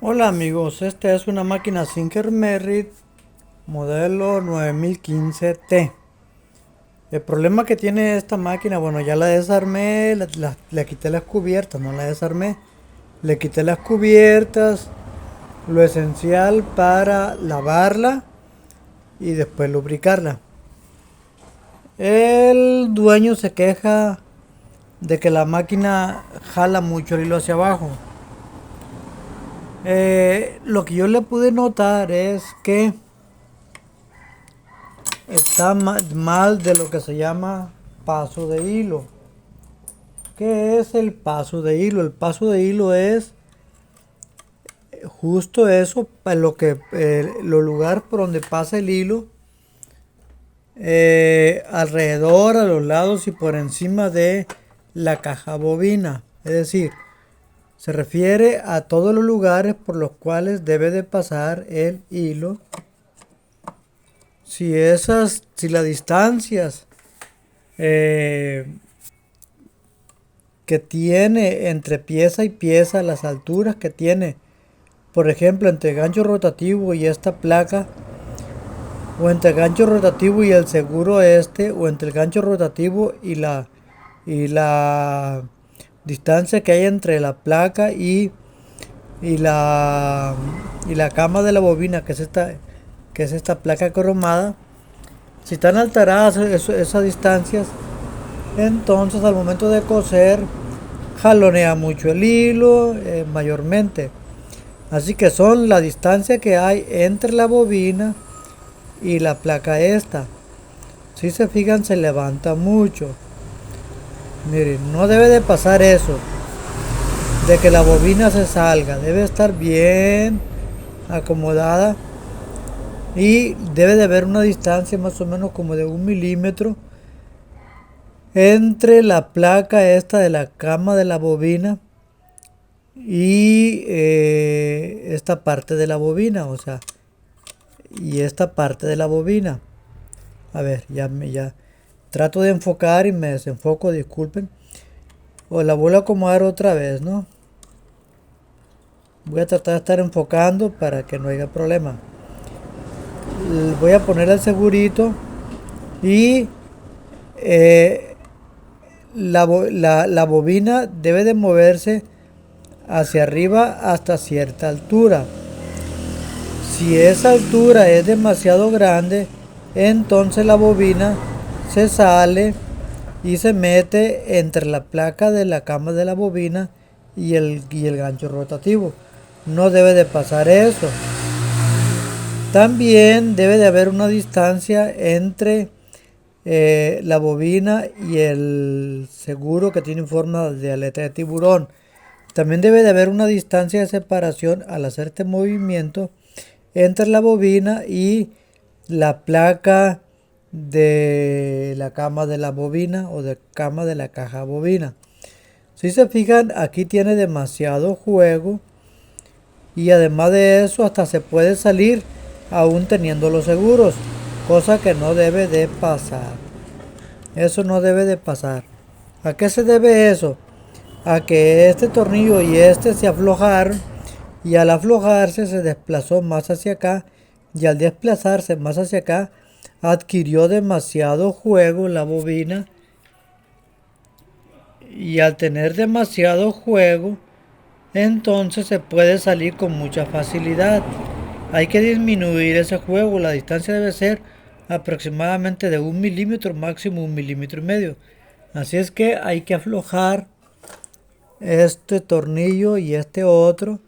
Hola amigos, esta es una máquina Sinclair Merritt modelo 9015T. El problema que tiene esta máquina, bueno, ya la desarmé, le quité las cubiertas, no la desarmé. Le quité las cubiertas, lo esencial para lavarla y después lubricarla. El dueño se queja de que la máquina jala mucho el hilo hacia abajo. Lo que yo le pude notar es que está mal de lo que se llama paso de hilo. ¿Qué es el paso de hilo? El paso de hilo es justo eso, para lo que los lugares por donde pasa el hilo, alrededor, a los lados y por encima de la caja bobina. Es decir, se refiere a todos los lugares por los cuales debe de pasar el hilo. Si las distancias eh, que tiene entre pieza y pieza, las alturas que tiene, por ejemplo, entre el gancho rotativo y esta placa, o entre el gancho rotativo y el seguro este, o entre el gancho rotativo y la distancia que hay entre la placa y la y la cama de la bobina, que es esta placa cromada. Si están alteradas esas distancias, entonces al momento de coser jalonea mucho el hilo, mayormente. Así que son la distancia que hay entre la bobina y la placa esta. Si se fijan, se levanta mucho. Miren, no debe de pasar eso, de que la bobina se salga. Debe estar bien acomodada y debe de haber una distancia más o menos como de 1 milímetro entre la placa esta de la cama de la bobina y esta parte de la bobina, o sea, y esta parte de la bobina. A ver, ya trato de enfocar y me desenfoco, disculpen. O la vuelvo a acomodar otra vez, ¿no? Voy a tratar de estar enfocando para que no haya problema. Voy a poner el segurito y la bobina debe de moverse hacia arriba hasta cierta altura. Si esa altura es demasiado grande, entonces la bobina se sale y se mete entre la placa de la cama de la bobina y el gancho rotativo. No debe de pasar eso. También debe de haber una distancia entre la bobina y el seguro que tiene forma de aleta de tiburón. También debe de haber una distancia de separación al hacer este movimiento entre la bobina y la placa de la cama de la bobina o de cama de la caja bobina. Si se fijan, aquí tiene demasiado juego y además de eso hasta se puede salir aún teniendo los seguros, cosa que no debe de pasar. Eso no debe de pasar. ¿A qué se debe eso? A que este tornillo y este se aflojaron y al aflojarse se desplazó más hacia acá y al desplazarse más hacia acá adquirió demasiado juego la bobina y al tener demasiado juego entonces se puede salir con mucha facilidad. Hay que disminuir ese juego, la distancia debe ser aproximadamente de 1 milímetro, máximo 1,5 milímetros. Así es que hay que aflojar este tornillo y este otro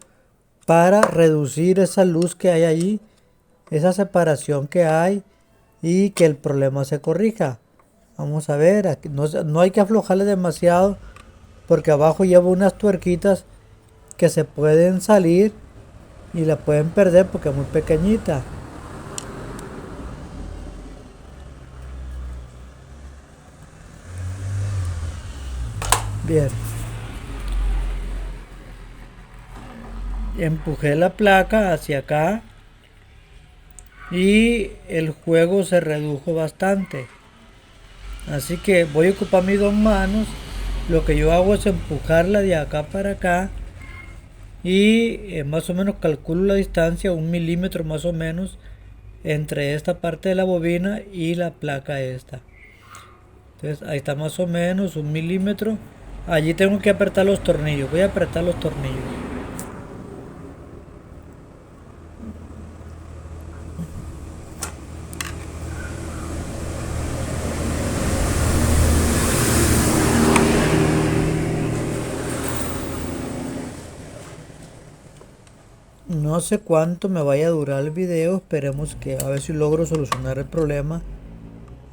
para reducir esa luz que hay allí, esa separación que hay y que el problema se corrija. Vamos a ver, aquí no hay que aflojarle demasiado porque abajo lleva unas tuerquitas que se pueden salir y la pueden perder porque es muy pequeñita. Bien, empujé la placa hacia acá y el juego se redujo bastante. Así que voy a ocupar mis dos manos. Lo que yo hago es empujarla de acá para acá y más o menos calculo la distancia, 1 milímetro más o menos, entre esta parte de la bobina y la placa esta. Entonces ahí está más o menos 1 milímetro. Allí tengo que apretar los tornillos. Voy a apretar los tornillos. No sé cuánto me vaya a durar el video. Esperemos que a ver si logro solucionar el problema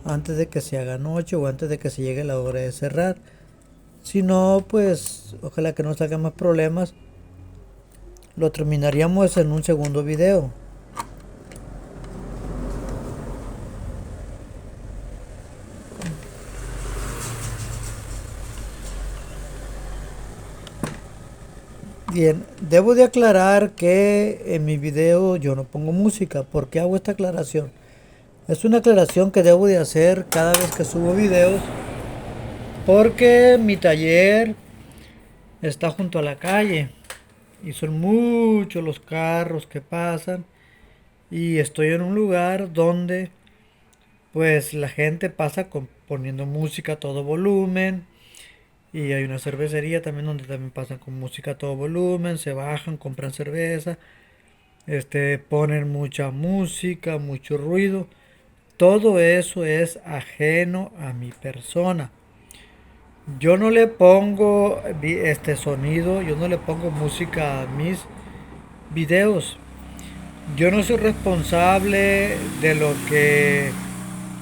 antes de que se haga noche o antes de que se llegue la hora de cerrar. Si no, pues ojalá que no salgan más problemas. Lo terminaríamos en un segundo video. Bien, debo de aclarar que en mi video yo no pongo música. ¿Por qué hago esta aclaración? Es una aclaración que debo de hacer cada vez que subo videos, porque mi taller está junto a la calle y son muchos los carros que pasan, y estoy en un lugar donde pues la gente pasa poniendo música a todo volumen, y hay una cervecería también donde también pasan con música a todo volumen, se bajan, compran cerveza, ponen mucha música, mucho ruido. Todo eso es ajeno a mi persona. Yo no le pongo este sonido, yo no le pongo música a mis videos. Yo no soy responsable de lo que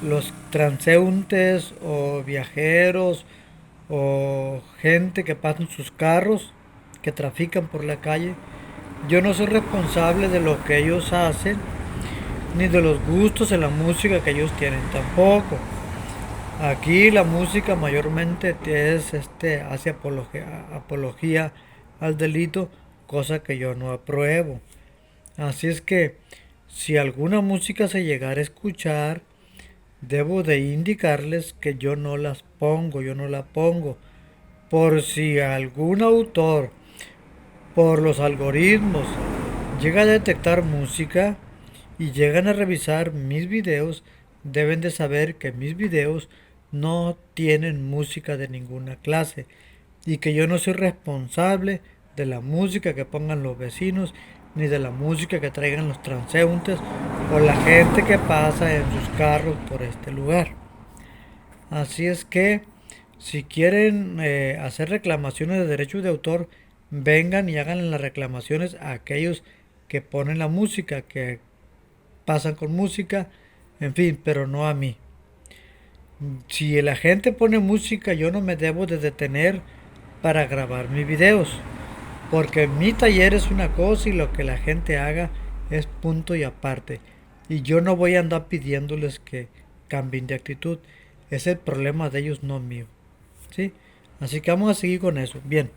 los transeúntes o viajeros o gente que pasa en sus carros, que trafican por la calle. Yo no soy responsable de lo que ellos hacen, ni de los gustos en la música que ellos tienen tampoco. Aquí la música mayormente hace apología al delito, cosa que yo no apruebo. Así es que si alguna música se llegara a escuchar, debo de indicarles que yo no las pongo, yo no la pongo. Por si algún autor, por los algoritmos, llega a detectar música y llegan a revisar mis videos, deben de saber que mis videos no tienen música de ninguna clase y que yo no soy responsable de la música que pongan los vecinos, ni de la música que traigan los transeúntes o la gente que pasa en sus carros por este lugar. Así es que si quieren hacer reclamaciones de derechos de autor, vengan y hagan las reclamaciones a aquellos que ponen la música, que pasan con música, en fin, pero no a mí. Si la gente pone música, yo no me debo de detener para grabar mis videos, porque mi taller es una cosa y lo que la gente haga es punto y aparte. Y yo no voy a andar pidiéndoles que cambien de actitud. Es el problema de ellos, no mío. ¿Sí? Así que vamos a seguir con eso. Bien.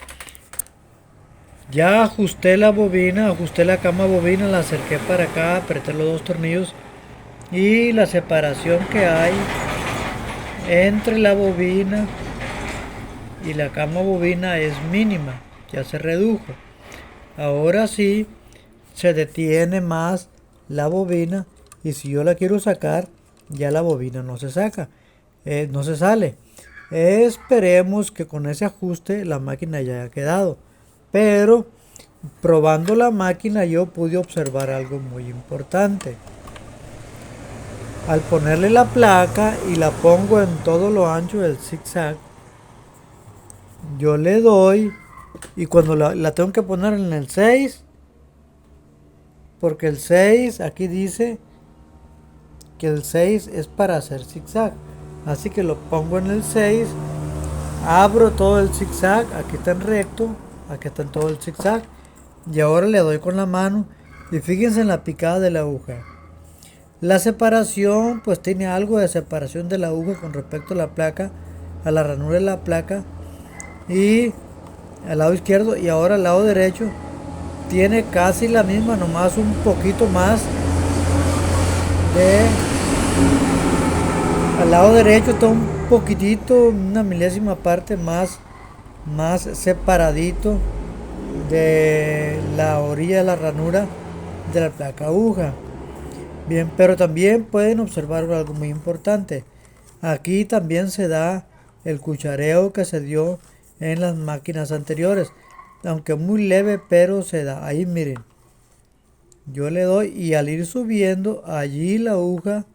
Ya ajusté la bobina, ajusté la cama bobina, la acerqué para acá, apreté los dos tornillos y la separación que hay entre la bobina y la cama bobina es mínima, ya se redujo. Ahora sí se detiene más la bobina, y si yo la quiero sacar, ya la bobina no se saca, no se sale. Esperemos que con ese ajuste la máquina ya haya quedado. Pero probando la máquina yo pude observar algo muy importante. Al ponerle la placa y la pongo en todo lo ancho del zigzag, yo le doy, y cuando la tengo que poner en el 6, porque el 6 aquí dice que el 6 es para hacer zigzag, así que lo pongo en el 6, abro todo el zigzag, aquí está en recto, aquí está en todo el zigzag, y ahora le doy con la mano y fíjense en la picada de la aguja. La separación, pues tiene algo de separación de la aguja con respecto a la placa, a la ranura de la placa, y al lado izquierdo, y ahora al lado derecho tiene casi la misma, nomás un poquito más de... Al lado derecho está un poquitito, una milésima parte más separadito de la orilla de la ranura de la placa aguja. Bien, pero también pueden observar algo muy importante. Aquí también se da el cuchareo que se dio en las máquinas anteriores, aunque muy leve, pero se da. Ahí miren, yo le doy y al ir subiendo allí la aguja,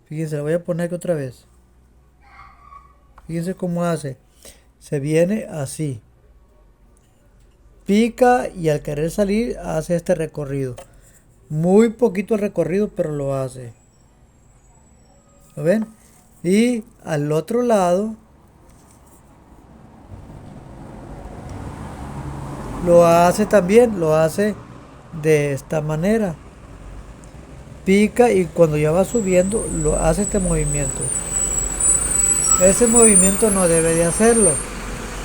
fíjense, la voy a poner aquí otra vez. Fíjense cómo hace. Se viene así. Pica y al querer salir hace este recorrido. Muy poquito el recorrido, pero lo hace. ¿Lo ven? Y al otro lado lo hace también, lo hace de esta manera. Pica y cuando ya va subiendo lo hace este movimiento. Ese movimiento no debe de hacerlo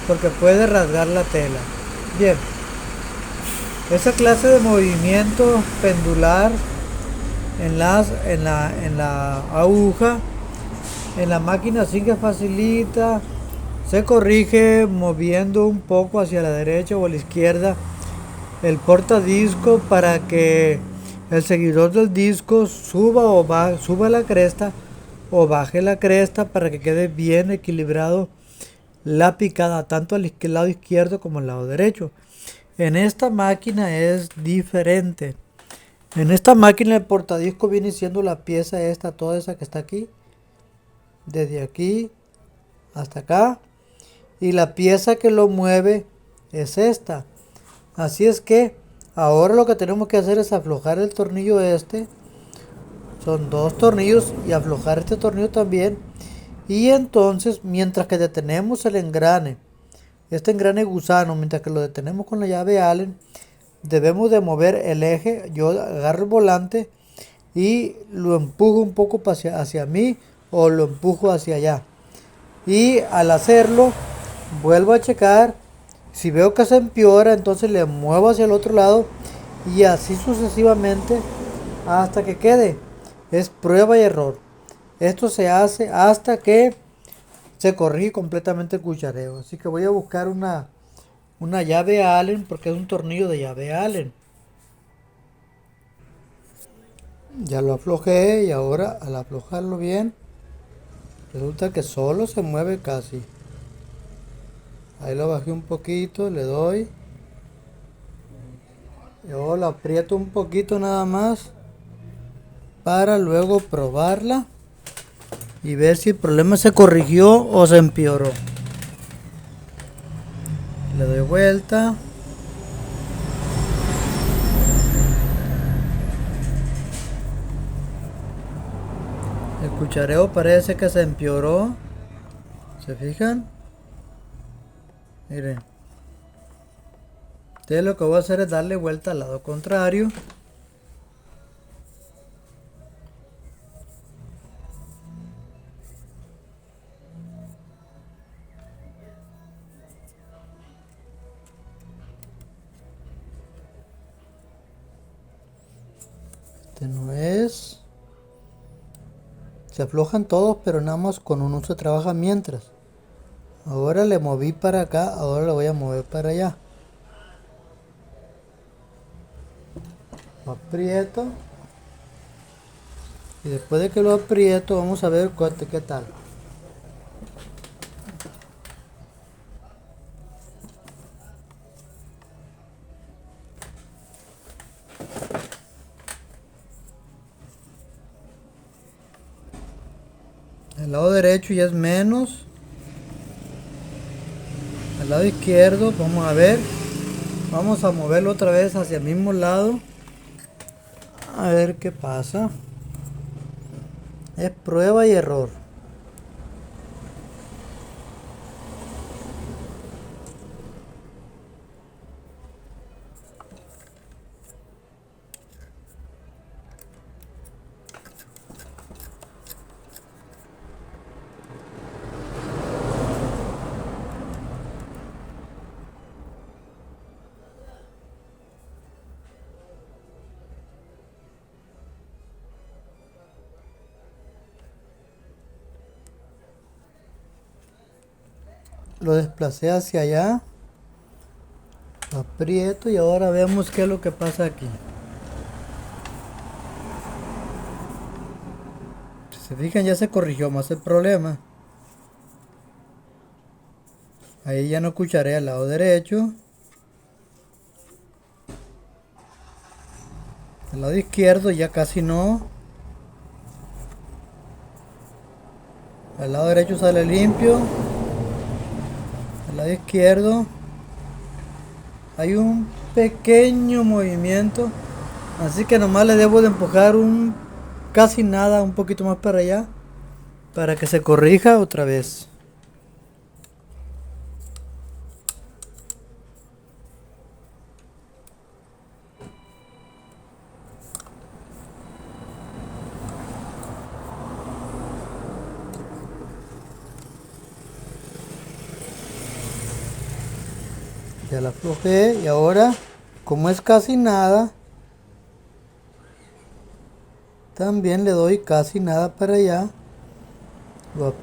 porque puede rasgar la tela. Bien, esa clase de movimiento pendular en la aguja, en la máquina sí que facilita. Se corrige moviendo un poco hacia la derecha o a la izquierda el portadisco para que el seguidor del disco suba la cresta o baje la cresta para que quede bien equilibrado la picada tanto al lado izquierdo como al lado derecho. En esta máquina es diferente. En esta máquina el portadisco viene siendo la pieza esta, toda esa que está aquí, desde aquí hasta acá, y la pieza que lo mueve es esta. Así es que ahora lo que tenemos que hacer es aflojar el tornillo este. Son dos tornillos y aflojar este tornillo también. Y entonces, mientras que detenemos el engrane, este engrane gusano, mientras que lo detenemos con la llave Allen, debemos de mover el eje. Yo agarro el volante y lo empujo un poco hacia mí o lo empujo hacia allá. Y al hacerlo, vuelvo a checar. Si veo que se empeora, entonces le muevo hacia el otro lado y así sucesivamente hasta que quede. Es prueba y error. Esto se hace hasta que se corrige completamente el cuchareo. Así que voy a buscar una llave Allen porque es un tornillo de llave Allen. Ya lo aflojé y ahora al aflojarlo bien, resulta que solo se mueve casi. Ahí lo bajé un poquito, le doy. Yo lo aprieto un poquito nada más para luego probarla y ver si el problema se corrigió o se empeoró. Le doy vuelta. El cuchareo parece que se empeoró. ¿Se fijan? Miren. Entonces lo que voy a hacer es darle vuelta al lado contrario. Este no es. Se aflojan todos, pero nada más con uno se trabaja mientras. Ahora le moví para acá, ahora lo voy a mover para allá. Lo aprieto. Y después de que lo aprieto, vamos a ver qué tal. El lado derecho ya es menos. Al lado izquierdo, vamos a ver. Vamos a moverlo otra vez hacia el mismo lado. A ver qué pasa. Es prueba y error. Lo desplacé hacia allá. Lo aprieto y ahora vemos qué es lo que pasa aquí. Si se fijan, ya se corrigió más el problema. Ahí ya no cucharé al lado derecho. Al lado izquierdo ya casi no. Al lado derecho sale limpio. Al lado izquierdo hay un pequeño movimiento, así que nomás le debo de empujar casi nada, un poquito más para allá, para que se corrija otra vez. Ya la aflojé y ahora, como es casi nada, también le doy casi nada para allá. Lo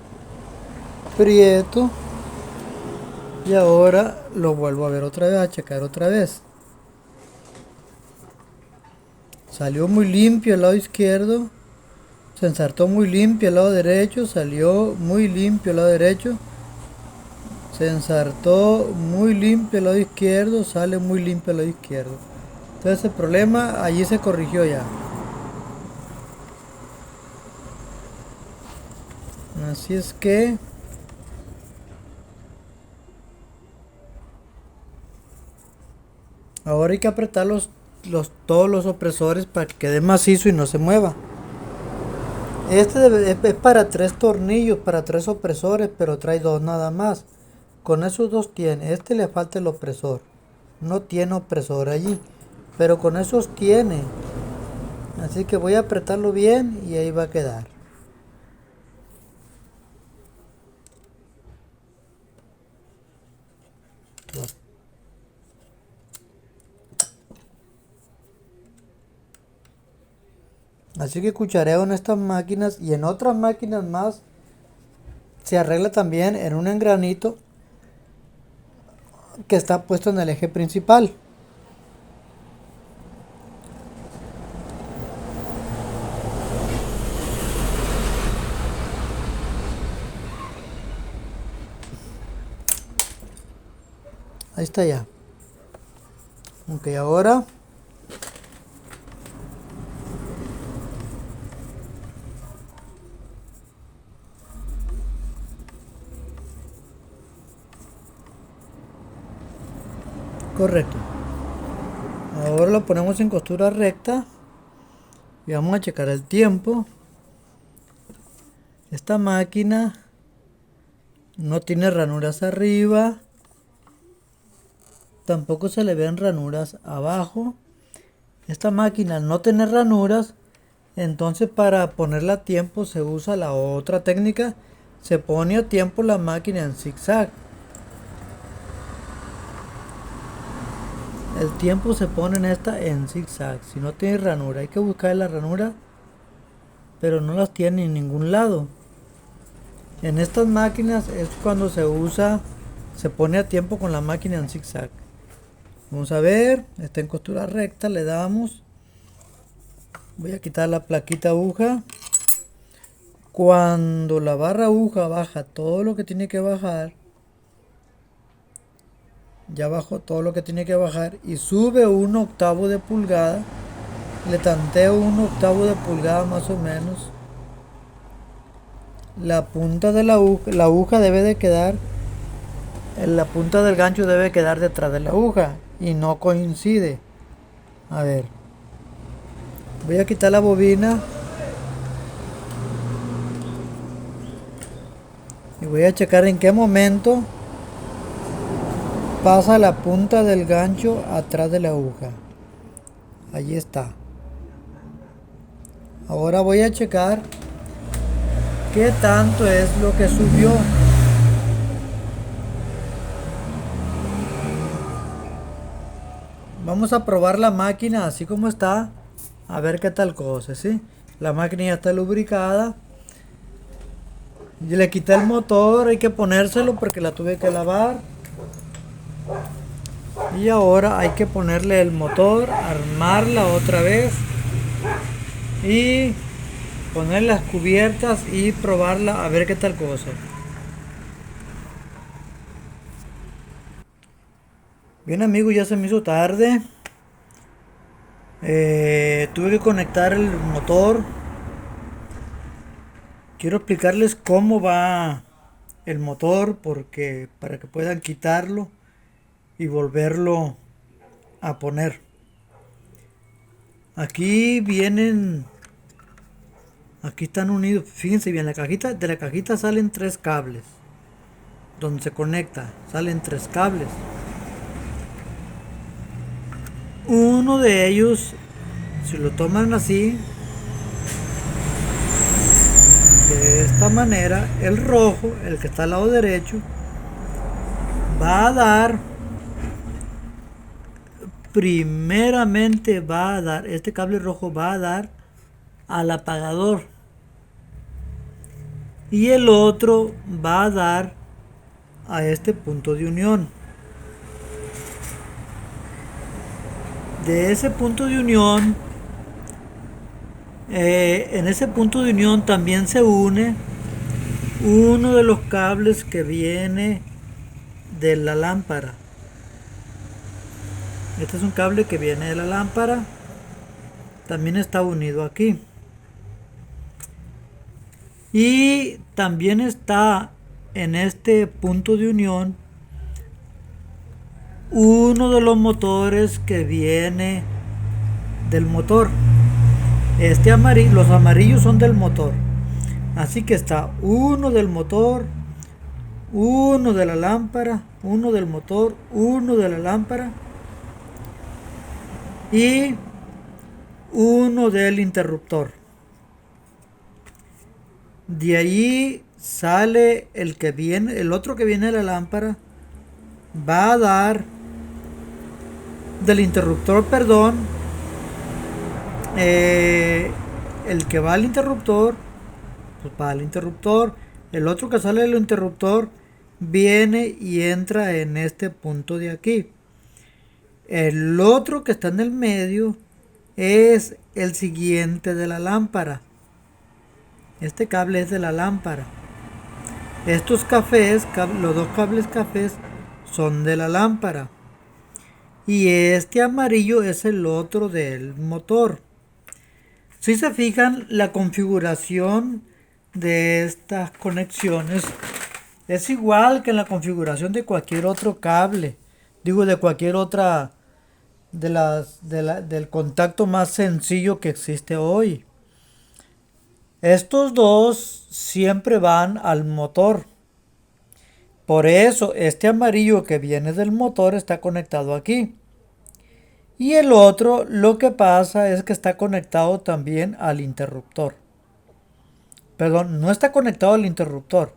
aprieto y ahora lo vuelvo a ver otra vez, a checar otra vez. Salió muy limpio el lado izquierdo, se ensartó muy limpio el lado derecho, salió muy limpio el lado derecho. Se ensartó muy limpio el lado izquierdo, sale muy limpio el lado izquierdo. Entonces el problema allí se corrigió ya. Así es que ahora hay que apretar todos los opresores para que quede macizo y no se mueva. Este es para 3 tornillos, para 3 opresores, pero trae 2 nada más. Con esos 2 tiene. Este le falta el opresor. No tiene opresor allí, pero con esos tiene. Así que voy a apretarlo bien y ahí va a quedar. Así que cuchareo en estas máquinas y en otras máquinas más. Se arregla también en un engranito que está puesto en el eje principal. Ahí está ya. Ok, ahora correcto. Ahora lo ponemos en costura recta y vamos a checar el tiempo. Esta máquina no tiene ranuras arriba, tampoco se le ven ranuras abajo. Esta máquina al no tener ranuras, entonces para ponerla a tiempo se usa la otra técnica. Se pone a tiempo la máquina en zigzag. El tiempo se pone en esta en zigzag. Si no tiene ranura, hay que buscar la ranura, pero no las tiene en ningún lado. En estas máquinas es cuando se usa, se pone a tiempo con la máquina en zigzag. Vamos a ver, está en costura recta, le damos. Voy a quitar la plaquita aguja. Cuando la barra aguja baja todo lo que tiene que bajar, ya bajó todo lo que tiene que bajar y sube 1/8 de pulgada, le tanteo 1/8 de pulgada más o menos. La punta de la aguja debe de quedar, la punta del gancho debe quedar detrás de la aguja y no coincide. A ver, voy a quitar la bobina y voy a checar en qué momento pasa la punta del gancho atrás de la aguja. Allí está. Ahora voy a checar qué tanto es lo que subió. Vamos a probar la máquina así como está, a ver qué tal cosa, ¿sí? La máquina ya está lubricada. Y le quité el motor, hay que ponérselo porque la tuve que lavar. Y ahora hay que ponerle el motor, armarla otra vez y poner las cubiertas y probarla a ver qué tal cosa. Bien amigos, ya se me hizo tarde. Tuve que conectar el motor. Quiero explicarles cómo va el motor porque para que puedan quitarlo y volverlo a poner. Aquí vienen, aquí están unidos. Fíjense bien, la cajita, de la cajita salen tres cables. Donde se conecta, salen tres cables. Uno de ellos, si lo toman así, de esta manera, el rojo, el que está al lado derecho, va a dar, primeramente va a dar, este cable rojo va a dar al apagador. Y el otro va a dar a este punto de unión. De ese punto de unión, en ese punto de unión también se une uno de los cables que viene de la lámpara. Este es un cable que viene de la lámpara. También está unido aquí. Y también está en este punto de unión uno de los motores que viene del motor. Los amarillos son del motor. Así que está uno del motor, uno de la lámpara, uno del motor, uno de la lámpara y uno del interruptor. De ahí sale el que viene, el otro que viene de la lámpara, va a dar del interruptor, perdón, el que va al interruptor, pues va al interruptor. El otro que sale del interruptor viene y entra en este punto de aquí. El otro que está en el medio es el siguiente de la lámpara. Este cable es de la lámpara. Estos cafés, los dos cables cafés, son de la lámpara. Y este amarillo es el otro del motor. Si se fijan, la configuración de estas conexiones es igual que en la configuración de cualquier otro cable. Digo, de cualquier otra del contacto más sencillo que existe hoy. Estos dos siempre van al motor. Por eso este amarillo que viene del motor está conectado aquí. Y el otro lo que pasa es que está conectado también al interruptor. Perdón, no está conectado al interruptor.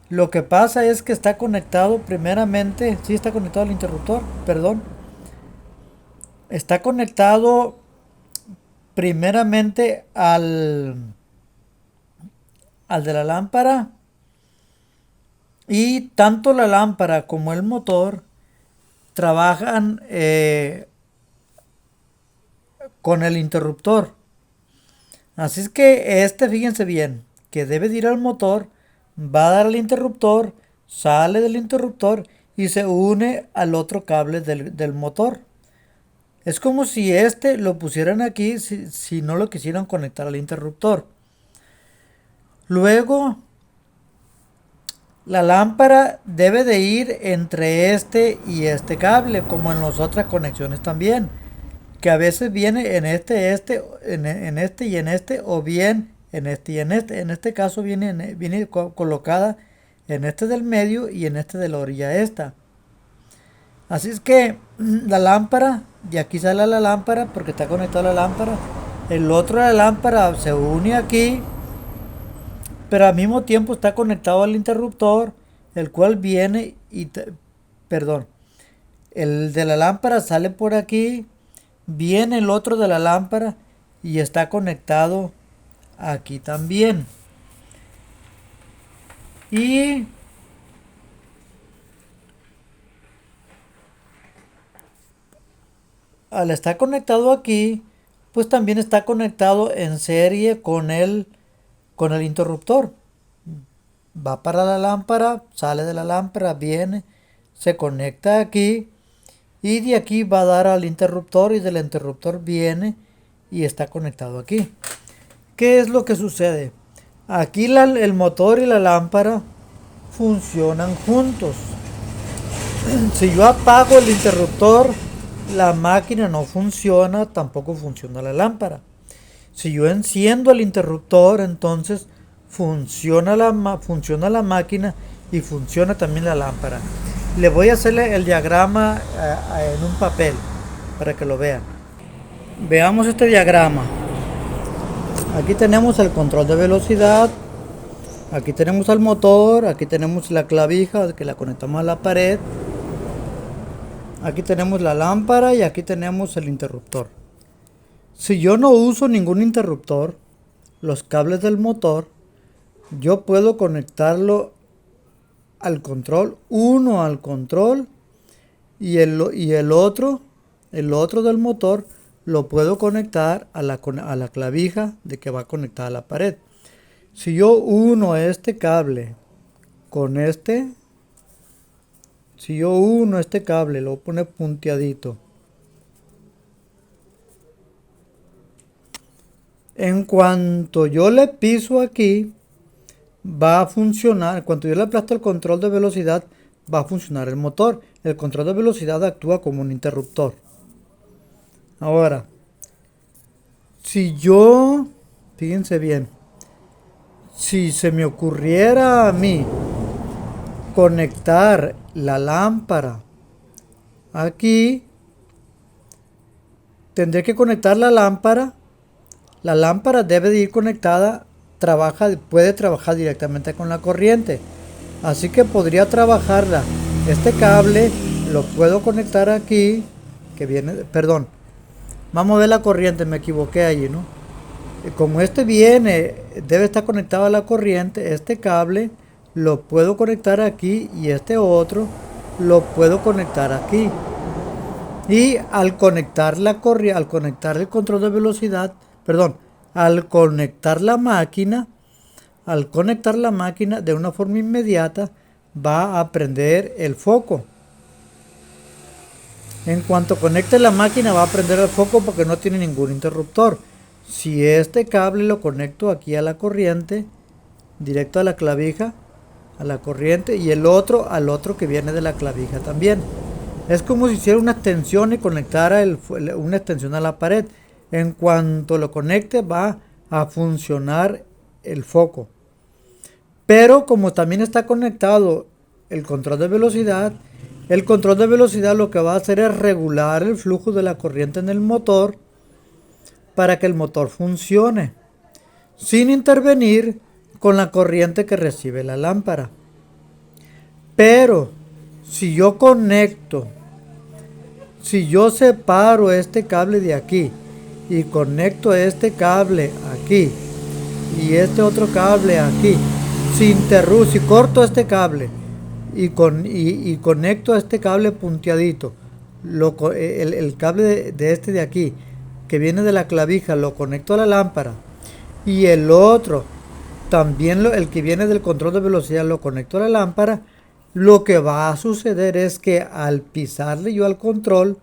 Lo que pasa es que está conectado primeramente, sí está conectado al interruptor, perdón. Está conectado primeramente al de la lámpara. Y tanto la lámpara como el motor trabajan con el interruptor. Así es que fíjense bien, que debe de ir al motor, va a dar al interruptor, sale del interruptor y se une al otro cable del motor. Es como si lo pusieran aquí si no lo quisieran conectar al interruptor. Luego, la lámpara debe de ir entre este y este cable, como en las otras conexiones también. Que a veces viene en este y en este, o bien en este y en este. En este caso viene colocada en este del medio y en este de la orilla esta. Así es que la lámpara, de aquí sale la lámpara porque está conectada a la lámpara. El otro de la lámpara se une aquí, pero al mismo tiempo está conectado al interruptor, el cual viene perdón, el de la lámpara sale por aquí, viene el otro de la lámpara y está conectado aquí también. Y al estar conectado aquí, pues también está conectado en serie con el interruptor. Va para la lámpara, sale de la lámpara, viene, se conecta aquí y de aquí va a dar al interruptor y del interruptor viene y está conectado aquí. ¿Qué es lo que sucede? Aquí el motor y la lámpara funcionan juntos. Si yo apago el interruptor, la máquina no funciona, tampoco funciona la lámpara. Si yo enciendo el interruptor, entonces funciona la máquina y funciona también la lámpara. Le voy a hacer el diagrama en un papel para que lo vean. Veamos este diagrama. Aquí tenemos el control de velocidad, aquí tenemos el motor, aquí tenemos la clavija que la conectamos a la pared, aquí tenemos la lámpara y aquí tenemos el interruptor. Si yo no uso ningún interruptor, los cables del motor, yo puedo conectarlo al control, uno al control y el otro del motor lo puedo conectar a la clavija de que va conectada a la pared. Si yo uno este cable con si yo uno este cable, lo pone punteadito, en cuanto yo le piso aquí, va a funcionar. Cuando yo le aplasto el control de velocidad, va a funcionar el motor. El control de velocidad actúa como un interruptor. Ahora, si yo, fíjense bien, si se me ocurriera a mí conectar la lámpara aquí, tendré que conectar la lámpara. La lámpara debe de ir conectada, puede trabajar directamente con la corriente. Así que podría trabajarla. Este cable lo puedo conectar aquí, que viene, perdón. Vamos a ver la corriente, me equivoqué allí, ¿no? Como debe estar conectado a la corriente, este cable lo puedo conectar aquí y este otro lo puedo conectar aquí. Y al conectar al conectar el control de velocidad, al conectar la máquina de una forma inmediata va a prender el foco. En cuanto conecte la máquina va a prender el foco porque no tiene ningún interruptor. Si este cable lo conecto aquí a la corriente, directo a la clavija, a la corriente, y el otro al otro que viene de la clavija también. Es como si hiciera una extensión y conectara una extensión a la pared. En cuanto lo conecte va a funcionar el foco. Pero como también está conectado el control de velocidad lo que va a hacer es regular el flujo de la corriente en el motor para que el motor funcione, sin intervenir con la corriente que recibe la lámpara. Pero si yo separo este cable de aquí y conecto este cable aquí y este otro cable aquí, si corto este cable y conecto este cable punteadito, el cable de aquí que viene de la clavija, lo conecto a la lámpara, y el otro también el que viene del control de velocidad lo conecto a la lámpara, lo que va a suceder es que al pisarle yo al control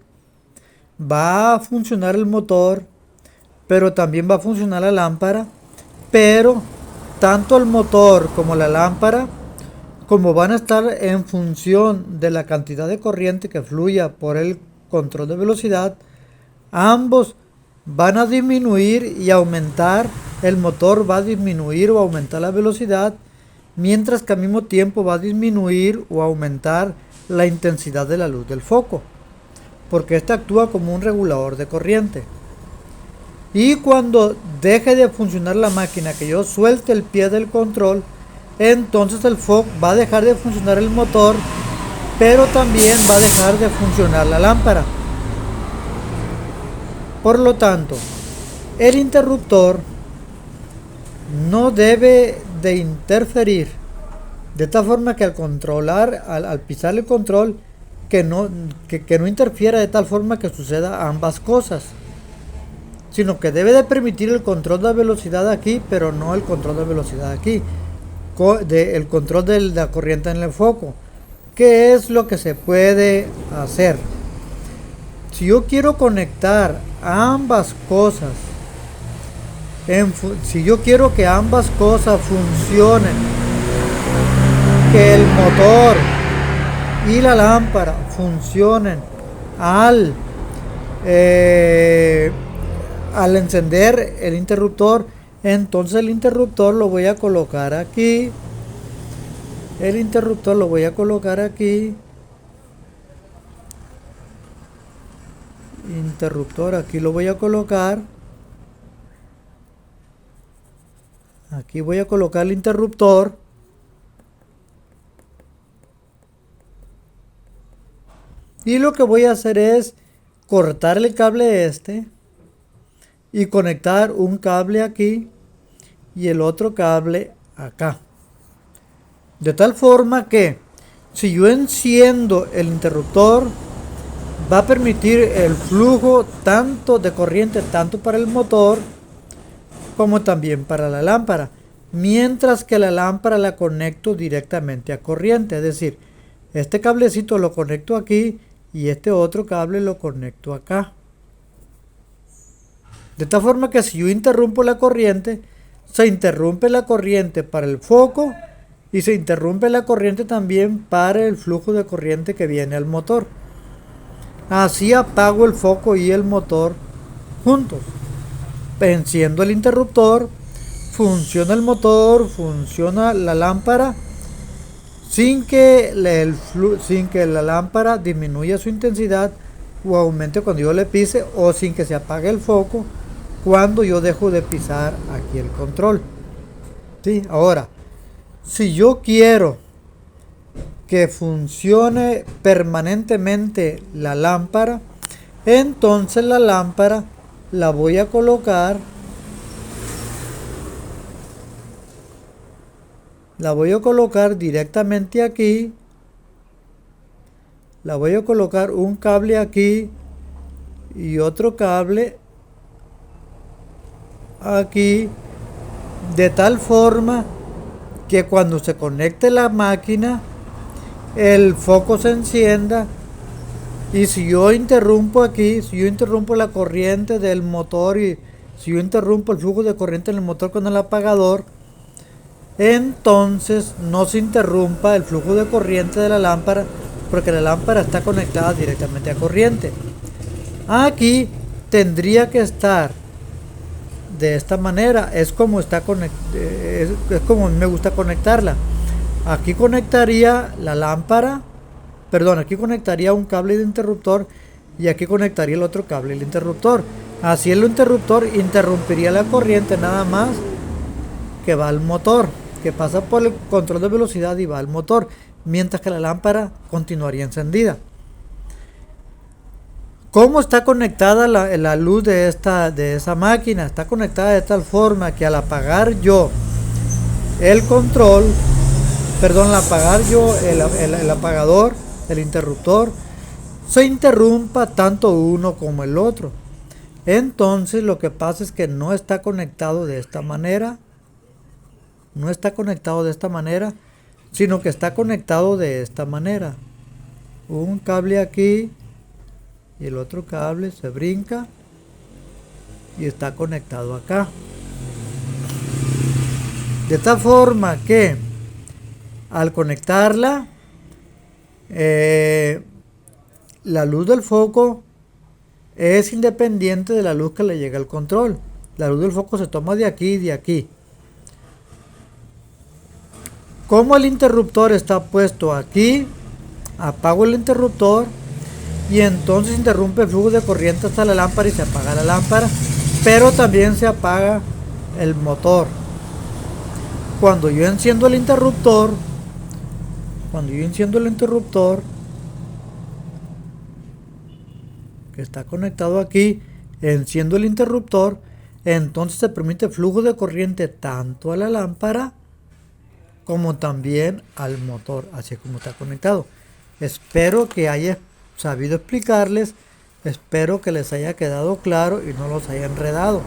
va a funcionar el motor, pero también va a funcionar la lámpara, pero tanto el motor como la lámpara, como van a estar en función de la cantidad de corriente que fluya por el control de velocidad, ambos van a disminuir y aumentar. El motor va a disminuir o aumentar la velocidad, mientras que al mismo tiempo va a disminuir o aumentar la intensidad de la luz del foco, porque este actúa como un regulador de corriente. Y cuando deje de funcionar la máquina, que yo suelte el pie del control, entonces el foco va a dejar de funcionar el motor, pero también va a dejar de funcionar la lámpara. Por lo tanto, el interruptor no debe de interferir, de tal forma que al pisar el control, que no interfiera de tal forma que suceda ambas cosas, sino que debe de permitir el control de velocidad aquí, pero no el control de velocidad aquí, el control de la corriente en el foco. ¿Qué es lo que se puede hacer? Si yo quiero conectar ambas cosas, si yo quiero que ambas cosas funcionen, que el motor y la lámpara funcionen al encender el interruptor, entonces el interruptor lo voy a colocar aquí. El interruptor lo voy a colocar aquí. Interruptor aquí lo voy a colocar. Aquí voy a colocar el interruptor. Y lo que voy a hacer es cortar el cable y conectar un cable aquí y el otro cable acá. De tal forma que si yo enciendo el interruptor, va a permitir el flujo tanto de corriente, tanto para el motor como también para la lámpara. Mientras que la lámpara la conecto directamente a corriente. Es decir, este cablecito lo conecto aquí y este otro cable lo conecto acá. De tal forma que si yo interrumpo la corriente, se interrumpe la corriente para el foco y se interrumpe la corriente también para el flujo de corriente que viene al motor. Así apago el foco y el motor juntos. Enciendo el interruptor, funciona el motor, funciona la lámpara, sin que la lámpara disminuya su intensidad o aumente cuando yo le pise, o sin que se apague el foco cuando yo dejo de pisar aquí el control. ¿Sí? Ahora, si yo quiero que funcione permanentemente la lámpara, entonces la lámpara la voy a colocar, directamente aquí. La voy a colocar un cable aquí y otro cable aquí, de tal forma que cuando se conecte la máquina el foco se encienda. Y si yo interrumpo aquí, si yo interrumpo la corriente del motor y si yo interrumpo el flujo de corriente en el motor con el apagador, entonces no se interrumpa el flujo de corriente de la lámpara, porque la lámpara está conectada directamente a corriente. Aquí tendría que estar de esta manera. Es como como me gusta conectarla. Aquí conectaría la lámpara, aquí conectaría un cable de interruptor y aquí conectaría el otro cable del interruptor. Así el interruptor interrumpiría la corriente nada más que va al motor, que pasa por el control de velocidad y va al motor, mientras que la lámpara continuaría encendida. ¿Cómo está conectada la luz de esa máquina? Está conectada de tal forma que al apagar yo el control, al apagar yo el apagador, el interruptor, se interrumpa tanto uno como el otro. Entonces lo que pasa es que no está conectado de esta manera, sino que está conectado de esta manera. Un cable aquí y el otro cable se brinca y está conectado acá. De tal forma que al conectarla, la luz del foco es independiente de la luz que le llega al control. La luz del foco se toma de aquí y de aquí. Como el interruptor está puesto aquí, apago el interruptor y entonces interrumpe el flujo de corriente hasta la lámpara y se apaga la lámpara, pero también se apaga el motor. Cuando yo enciendo el interruptor, que está conectado aquí, enciendo el interruptor, entonces se permite flujo de corriente tanto a la lámpara como también al motor, así como está conectado. Espero que haya sabido explicarles, espero que les haya quedado claro y no los haya enredado.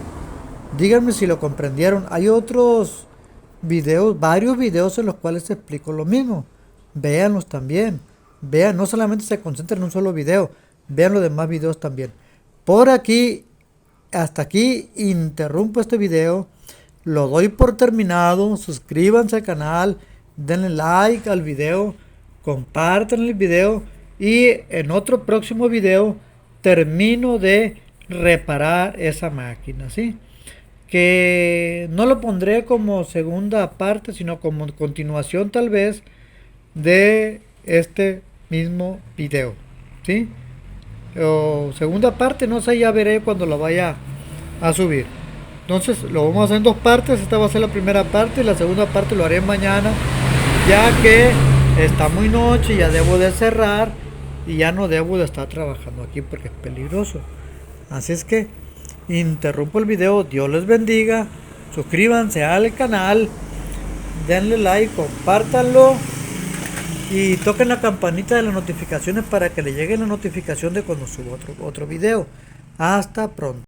Díganme si lo comprendieron. Hay otros videos, varios videos en los cuales explico lo mismo. Véanlos también. Vean, no solamente se concentren en un solo video, vean los demás videos también. Por aquí, hasta aquí interrumpo este video. Lo doy por terminado. Suscríbanse al canal, denle like al video, compartan el video y en otro próximo video termino de reparar esa máquina, ¿sí? Que no lo pondré como segunda parte, sino como continuación tal vez de este mismo video, ¿sí? O segunda parte, no sé, ya veré cuando lo vaya a subir. Entonces lo vamos a hacer en dos partes. Esta va a ser la primera parte y la segunda parte lo haré mañana, ya que está muy noche, ya debo de cerrar y ya no debo de estar trabajando aquí porque es peligroso. Así es que interrumpo el video. Dios les bendiga. Suscríbanse al canal, denle like, compártanlo y toquen la campanita de las notificaciones para que le llegue la notificación de cuando subo otro video. Hasta pronto.